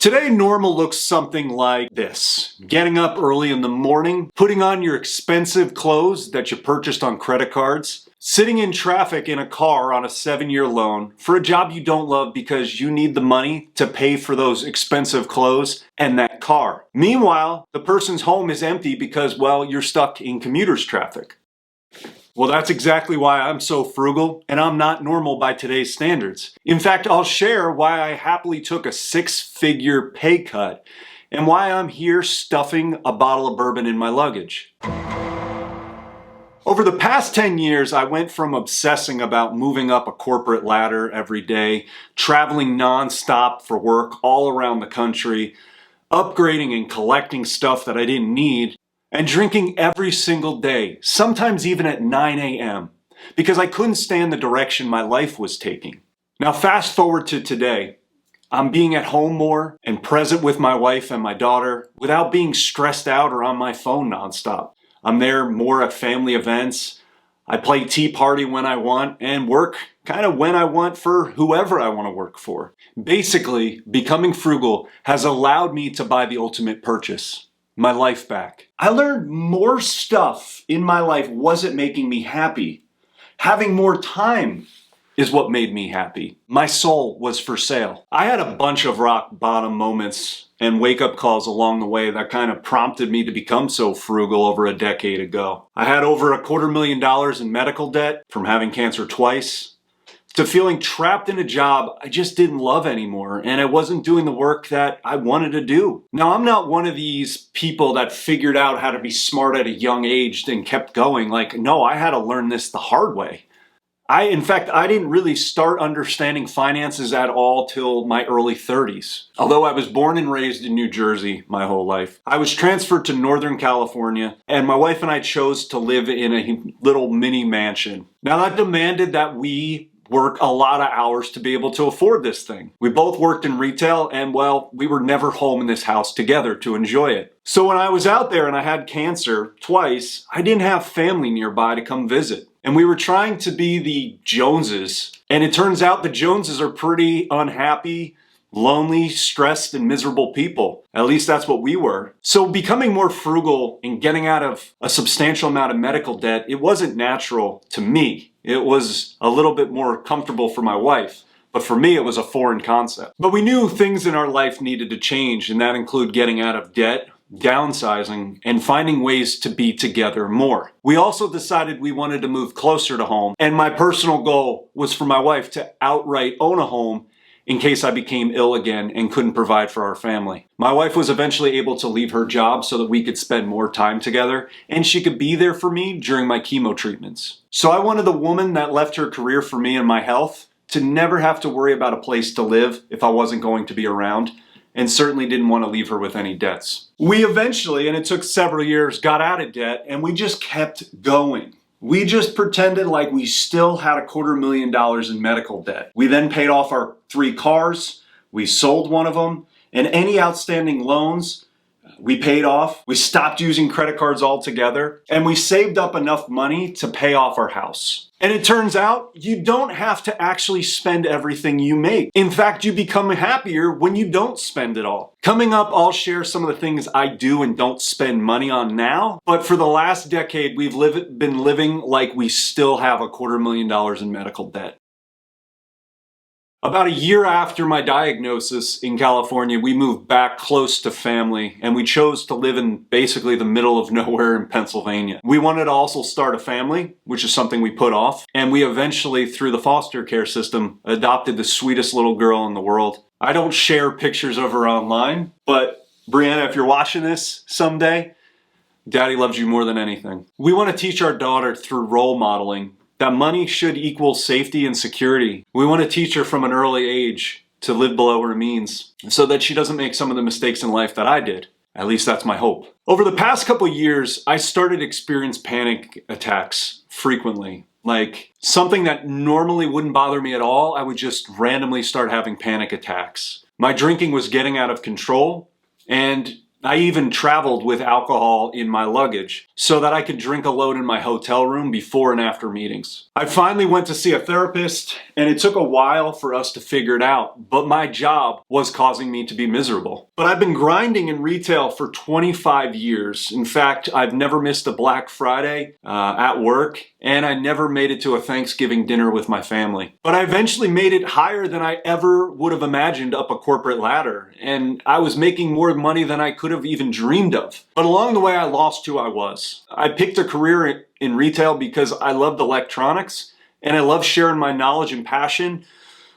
Today, normal looks something like this. Getting up early in the morning, putting on your expensive clothes that you purchased on credit cards, sitting in traffic in a car on a 7-year loan for a job you don't love because you need the money to pay for those expensive clothes and that car. Meanwhile, the person's home is empty because, well, you're stuck in commuter's traffic. Well, that's exactly why I'm so frugal, and I'm not normal by today's standards. In fact, I'll share why I happily took a 6-figure pay cut and why I'm here stuffing a bottle of bourbon in my luggage. Over the past 10 years, I went from obsessing about moving up a corporate ladder every day, traveling nonstop for work all around the country, upgrading and collecting stuff that I didn't need, and drinking every single day, sometimes even at 9 a.m., because I couldn't stand the direction my life was taking. Now fast forward to today. I'm being at home more and present with my wife and my daughter without being stressed out or on my phone nonstop. I'm there more at family events. I play tea party when I want and work kind of when I want for whoever I want to work for. Basically, becoming frugal has allowed me to buy the ultimate purchase. My life back. I learned more stuff in my life wasn't making me happy. Having more time is what made me happy. My soul was for sale. I had a bunch of rock bottom moments and wake-up calls along the way that kind of prompted me to become so frugal over a decade ago. I had over $250,000 in medical debt from having cancer twice, to feeling trapped in a job I just didn't love anymore and I wasn't doing the work that I wanted to do. Now, I'm not one of these people that figured out how to be smart at a young age and kept going. No, I had to learn this the hard way. In fact, I didn't really start understanding finances at all till my early 30s. Although I was born and raised in New Jersey my whole life. I was transferred to Northern California, and my wife and I chose to live in a little mini mansion. Now, that demanded that we work a lot of hours to be able to afford this thing. We both worked in retail and, well, we were never home in this house together to enjoy it. So when I was out there and I had cancer twice, I didn't have family nearby to come visit. And we were trying to be the Joneses. And it turns out the Joneses are pretty unhappy, lonely, stressed, and miserable people. At least that's what we were. So becoming more frugal and getting out of a substantial amount of medical debt, it wasn't natural to me. It was a little bit more comfortable for my wife. But for me, it was a foreign concept. But we knew things in our life needed to change, and that included getting out of debt, downsizing, and finding ways to be together more. We also decided we wanted to move closer to home, and my personal goal was for my wife to outright own a home in case I became ill again and couldn't provide for our family. My wife was eventually able to leave her job so that we could spend more time together, and she could be there for me during my chemo treatments. So I wanted the woman that left her career for me and my health to never have to worry about a place to live if I wasn't going to be around, and certainly didn't want to leave her with any debts. We eventually, and it took several years, got out of debt, and we just kept going. We just pretended like we still had $250,000 in medical debt. We then paid off our 3 cars, we sold one of them, and any outstanding loans we paid off. We stopped using credit cards altogether, and we saved up enough money to pay off our house. And it turns out you don't have to actually spend everything you make. In fact, you become happier when you don't spend it all. Coming up, I'll share some of the things I do and don't spend money on now. But for the last decade, we've been living like we still have $250,000 in medical debt. About a year after my diagnosis in California, we moved back close to family, and we chose to live in basically the middle of nowhere in Pennsylvania. We wanted to also start a family, which is something we put off, and we eventually, through the foster care system, adopted the sweetest little girl in the world. I don't share pictures of her online, but Brianna, if you're watching this someday, Daddy loves you more than anything. We want to teach our daughter through role modeling that money should equal safety and security. We want to teach her from an early age to live below her means so that she doesn't make some of the mistakes in life that I did. At least that's my hope. Over the past couple years, I started to experience panic attacks frequently. Like something that normally wouldn't bother me at all, I would just randomly start having panic attacks. My drinking was getting out of control, and I even traveled with alcohol in my luggage so that I could drink alone in my hotel room before and after meetings. I finally went to see a therapist, and it took a while for us to figure it out, but my job was causing me to be miserable. But I've been grinding in retail for 25 years. In fact, I've never missed a Black Friday at work, and I never made it to a Thanksgiving dinner with my family. But I eventually made it higher than I ever would have imagined up a corporate ladder, and I was making more money than I could have even dreamed of. But along the way, I lost who I was. I picked a career in retail because I loved electronics, and I love sharing my knowledge and passion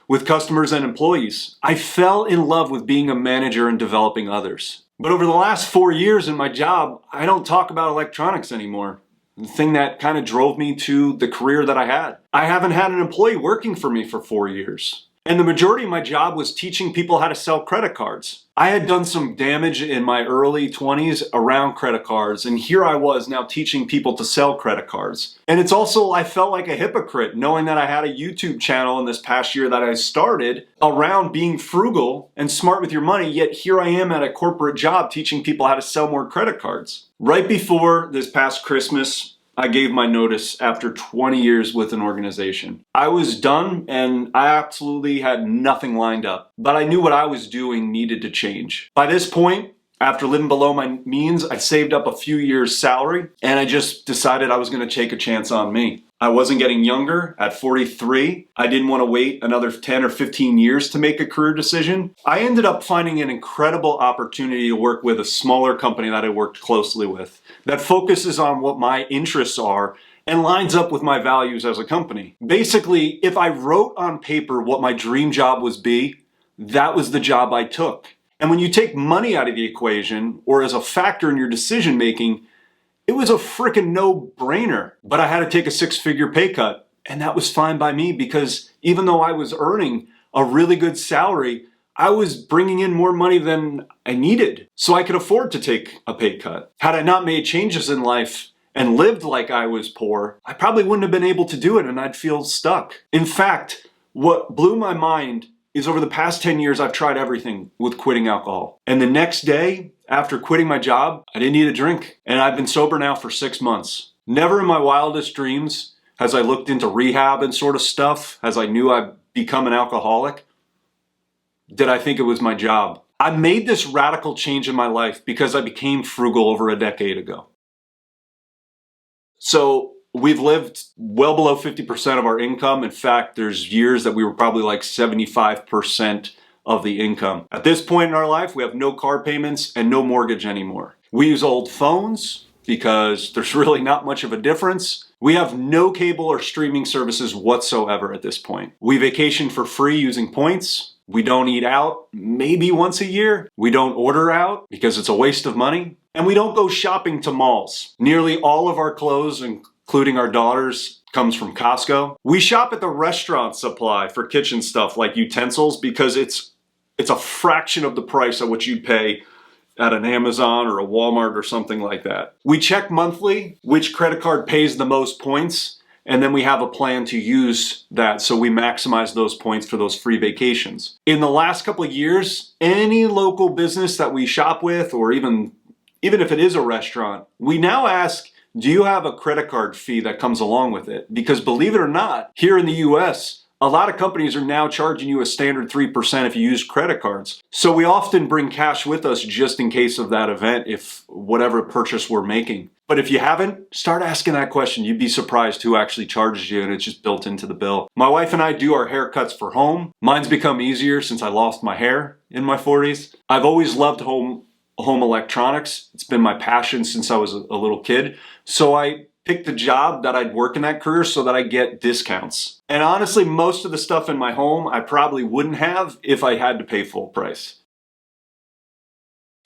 with customers and employees. I fell in love with being a manager and developing others. But over the last 4 years in my job, I don't talk about electronics anymore. The thing that kind of drove me to the career that I had. I haven't had an employee working for me for 4 years. And the majority of my job was teaching people how to sell credit cards. I had done some damage in my early 20s around credit cards, and here I was now teaching people to sell credit cards. And it's also, I felt like a hypocrite knowing that I had a YouTube channel in this past year that I started around being frugal and smart with your money, yet here I am at a corporate job teaching people how to sell more credit cards. Right before this past Christmas, I gave my notice after 20 years with an organization. I was done and I absolutely had nothing lined up, but I knew what I was doing needed to change. By this point, after living below my means, I saved up a few years' salary and I just decided I was going to take a chance on me. I wasn't getting younger. At 43, I didn't want to wait another 10 or 15 years to make a career decision. I ended up finding an incredible opportunity to work with a smaller company that I worked closely with that focuses on what my interests are and lines up with my values as a company. Basically, if I wrote on paper what my dream job was that was the job I took. And when you take money out of the equation or as a factor in your decision making, it was a freaking no-brainer. But I had to take a 6-figure pay cut, and that was fine by me because even though I was earning a really good salary, I was bringing in more money than I needed, so I could afford to take a pay cut. Had I not made changes in life and lived like I was poor, I probably wouldn't have been able to do it and I'd feel stuck. In fact, what blew my mind is over the past 10 years, I've tried everything with quitting alcohol. And the next day, after quitting my job, I didn't need a drink. And I've been sober now for 6 months. Never in my wildest dreams as I looked into rehab and sort of stuff, as I knew I'd become an alcoholic, did I think it was my job. I made this radical change in my life because I became frugal over a decade ago. So we've lived well below 50% of our income. In fact, there's years that we were probably like 75% of the income. At this point in our life, we have no car payments and no mortgage anymore. We use old phones because there's really not much of a difference. We have no cable or streaming services whatsoever at this point. We vacation for free using points. We don't eat out maybe once a year. We don't order out because it's a waste of money. And we don't go shopping to malls. Nearly all of our clothes, including our daughters, comes from Costco. We shop at the restaurant supply for kitchen stuff like utensils because it's a fraction of the price of what you'd pay at an Amazon or a Walmart or something like that. We check monthly which credit card pays the most points, and then we have a plan to use that so we maximize those points for those free vacations. In the last couple of years, any local business that we shop with, or even if it is a restaurant, we now ask, do you have a credit card fee that comes along with it? Because believe it or not, here in the US, a lot of companies are now charging you a standard 3% if you use credit cards. So we often bring cash with us just in case of that event, if whatever purchase we're making. But if you haven't, start asking that question. You'd be surprised who actually charges you, and it's just built into the bill. My wife and I do our haircuts for home. Mine's become easier since I lost my hair in my 40s. I've always loved home electronics. It's been my passion since I was a little kid. So I picked a job that I'd work in that career so that I get discounts. And honestly, most of the stuff in my home I probably wouldn't have if I had to pay full price.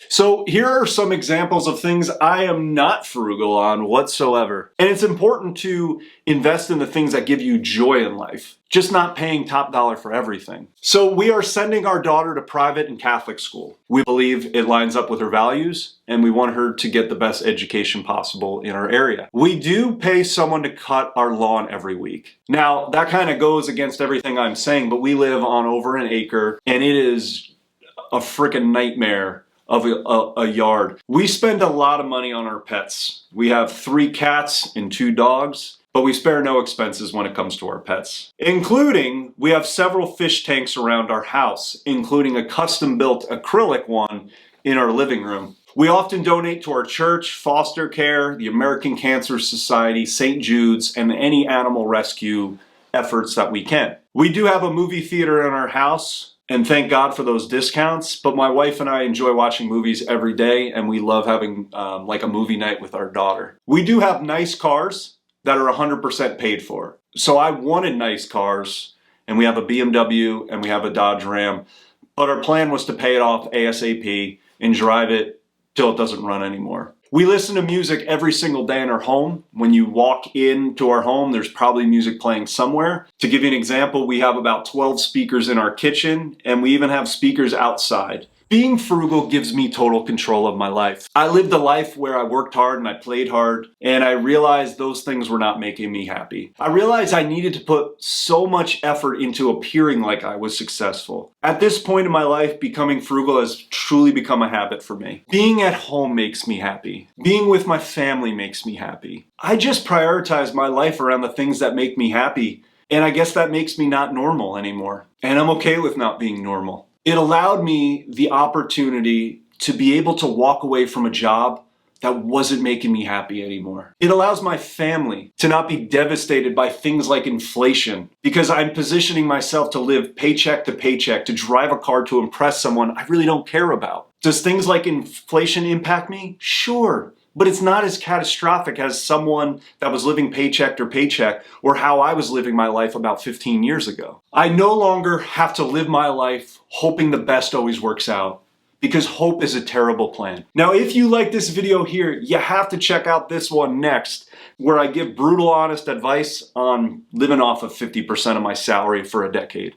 So here are some examples of things I am not frugal on whatsoever. And it's important to invest in the things that give you joy in life, just not paying top dollar for everything. So we are sending our daughter to private and Catholic school. We believe it lines up with her values, and we want her to get the best education possible in our area. We do pay someone to cut our lawn every week. Now, that kind of goes against everything I'm saying, but we live on over an acre, and it is a freaking nightmare of a yard. We spend a lot of money on our pets. We have 3 cats and 2 dogs, but we spare no expenses when it comes to our pets. Including, we have several fish tanks around our house, including a custom-built acrylic one in our living room. We often donate to our church, foster care, the American Cancer Society, St. Jude's, and any animal rescue efforts that we can. We do have a movie theater in our house, and thank God for those discounts, but my wife and I enjoy watching movies every day, and we love having like a movie night with our daughter. We do have nice cars that are 100% paid for. So I wanted nice cars, and we have a BMW and we have a Dodge Ram, but our plan was to pay it off ASAP and drive it till it doesn't run anymore. We listen to music every single day in our home. When you walk into our home, there's probably music playing somewhere. To give you an example, we have about 12 speakers in our kitchen, and we even have speakers outside. Being frugal gives me total control of my life. I lived a life where I worked hard and I played hard, and I realized those things were not making me happy. I realized I needed to put so much effort into appearing like I was successful. At this point in my life, becoming frugal has truly become a habit for me. Being at home makes me happy. Being with my family makes me happy. I just prioritize my life around the things that make me happy, and I guess that makes me not normal anymore. And I'm okay with not being normal. It allowed me the opportunity to be able to walk away from a job that wasn't making me happy anymore. It allows my family to not be devastated by things like inflation, because I'm positioning myself to live paycheck to paycheck, to drive a car to impress someone I really don't care about. Does things like inflation impact me? Sure. But it's not as catastrophic as someone that was living paycheck to paycheck, or how I was living my life about 15 years ago. I no longer have to live my life hoping the best always works out, because hope is a terrible plan. Now, if you like this video here, you have to check out this one next, where I give brutal, honest advice on living off of 50% of my salary for a decade.